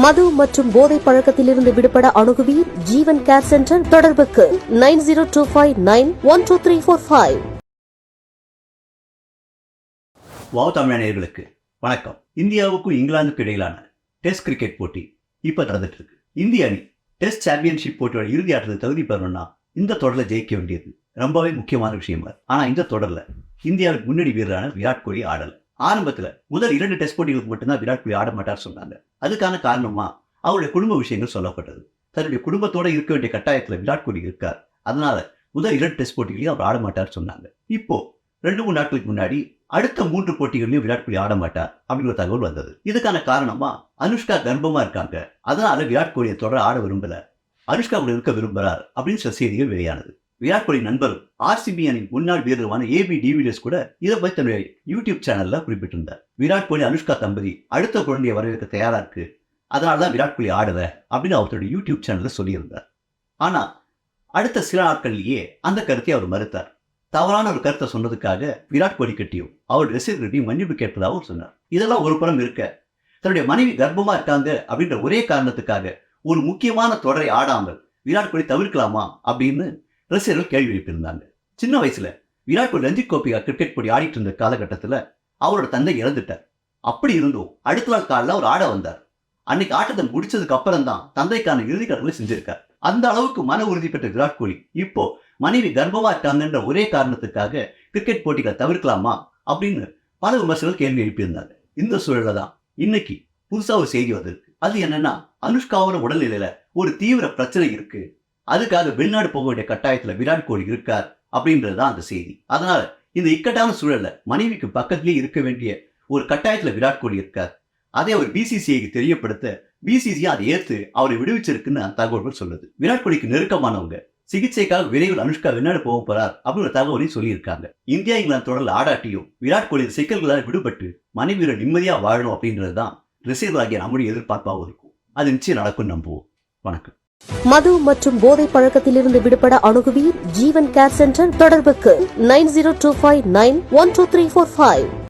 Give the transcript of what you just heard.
மது மற்றும் போதை பழக்கத்திலிருந்து விடுபட அணுகுவீர் ஜீவன் கேர் சென்டர். தொடர்புக்கு 9025912345. வாவ் தமிழ் நேயர்களுக்கு வணக்கம். இந்தியாவுக்கும் இங்கிலாந்துக்கும் இடையிலான டெஸ்ட் கிரிக்கெட் போட்டி இப்ப நடந்துட்டு இருக்கு. இந்திய அணி டெஸ்ட் சாம்பியன்ஷிப் போட்டியோட இறுதி ஆட்டத்தை தகுதி பெறணும்னா இந்த தொடரில் ஜெயிக்க வேண்டியது ரொம்பவே முக்கியமான விஷயம். ஆனா இந்த தொடர்ல இந்தியாவுக்கு முன்னணி வீரரான விராட் கோலி ஆடல. ஆரம்பத்துல முதல் 2 டெஸ்ட் போட்டிகளுக்கு மட்டும்தான் விராட் கோலி ஆட மாட்டார் சொன்னாங்க. அதுக்கான காரணமா அவருடைய குடும்ப விஷயங்கள் சொல்லப்பட்டது. தன்னுடைய குடும்பத்தோட இருக்க வேண்டிய கட்டாயத்துல விராட் கோலி இருக்கார். அதனால முதல் 2 டெஸ்ட் போட்டிகளையும் அவர் ஆட மாட்டார் சொன்னாங்க. இப்போ 2-3 நாட்களுக்கு முன்னாடி அடுத்த 3 போட்டிகளையும் விராட் கோலி ஆட மாட்டார் அப்படிங்கிற தகவல் வந்தது. இதுக்கான காரணமா அனுஷ்கா கர்ப்பமா இருக்காங்க. அதனால விராட் கோலியை தொடர ஆட விரும்பல, அனுஷ்கா கூட இருக்க விரும்புறார் அப்படின்னு சில செய்திகள் வெளியானது. விராட் கோலி நண்பர் RCB அணியின் முன்னாள் வீரருமான AB டிவிலியர்ஸ் கூட இதை பற்றி தன்னுடைய யூடியூப் சேனல்ல குறிப்பிட்டிருந்தார். விராட் கோலி அனுஷ்கா தம்பதி அடுத்த குழந்தையை வரவேற்க தயாரா இருக்கு, அதனாலதான் விராட் கோலி ஆடல அப்படின்னு அவருடைய யூடியூப் சேனல்ல சொல்லியிருந்தார். ஆனா அடுத்த சில நாட்கள்லயே அந்த கருத்தை அவர் மறுத்தார். தவறான ஒரு கருத்தை சொன்னதுக்காக விராட் கோலி கிட்டையும் அவர் ரசிகர்கிட்டையும் மன்னிப்பு கேட்பதாகவும் சொன்னார். இதெல்லாம் ஒரு புறம் இருக்க, தன்னுடைய மனைவி கர்ப்பமா இருக்காங்க அப்படின்ற ஒரே காரணத்துக்காக ஒரு முக்கியமான தொடரை ஆடாமல் விராட் கோலி தவிர்க்கலாமா அப்படின்னு ரசிகர்கள் கேள்வி எழுப்பியிருந்தாங்க. சின்ன வயசுல விராட் கோலி ரஞ்சித் கோப்பையா கிரிக்கெட் போட்டி ஆடிட்டு இருந்த காலகட்டத்தில் அவரோட தந்தை இறந்துட்டார். அப்படி இருந்தும் அடுத்த நாள் காலையில் அவர் ஆட வந்தார். அன்னைக்கு ஆட்டத்தை முடிச்சதுக்கு அப்புறம் தான் தந்தைக்கான இறுதி கடவுளை செஞ்சிருக்கார். அந்த அளவுக்கு மன உறுதி பெற்ற விராட் கோலி இப்போ மனைவி கர்ப்பமா இருக்காங்கன்ற ஒரே காரணத்துக்காக கிரிக்கெட் போட்டிகளை தவிர்க்கலாமா அப்படின்னு பல விமர்சகர்கள் கேள்வி எழுப்பியிருந்தாங்க. இந்த சூழல தான் இன்னைக்கு புதுசா ஒரு செய்தி வந்திருக்கு. அது என்னன்னா, அனுஷ்காவோட உடல்நிலையில ஒரு தீவிர பிரச்சனை இருக்கு, அதுக்காக வெளிநாடு போக வேண்டிய கட்டாயத்துல விராட் கோலி இருக்கார் அப்படின்றதுதான் அந்த செய்தி. அதனால இந்த இக்கட்டான சூழல்ல மனைவிக்கு பக்கத்திலேயே இருக்க வேண்டிய ஒரு கட்டாயத்துல விராட் கோலி இருக்கார். அதை அவர் BCCIக்கு தெரியப்படுத்த BCCI அதை ஏற்று அவரை விடுவிச்சிருக்குன்னு தகவல்கள் சொல்லுது. விராட் கோலிக்கு நெருக்கமானவங்க சிகிச்சைக்காக விரைவில் அனுஷ்கா வெளிநாடு போக போறார் அப்படின்ற தகவலையும் சொல்லியிருக்காங்க. இந்தியா இங்கிலாந்து தொடர்ல ஆடாட்டியும் விராட் கோலி சிக்கல்களால் விடுபட்டு மனைவியோட நிம்மதியா வாழணும் அப்படின்றதுதான் ரசிகர்களாகிய நம்முடைய எதிர்பார்ப்பாகவும் இருக்கும். அது நிச்சயம் நடக்கும் நம்புவோம். வணக்கம். மது மற்றும் போதை பழக்கத்திலிருந்து விடுபட அணுகுவீர் ஜீவன் கேர் சென்டர். தொடர்புக்கு 9025912345.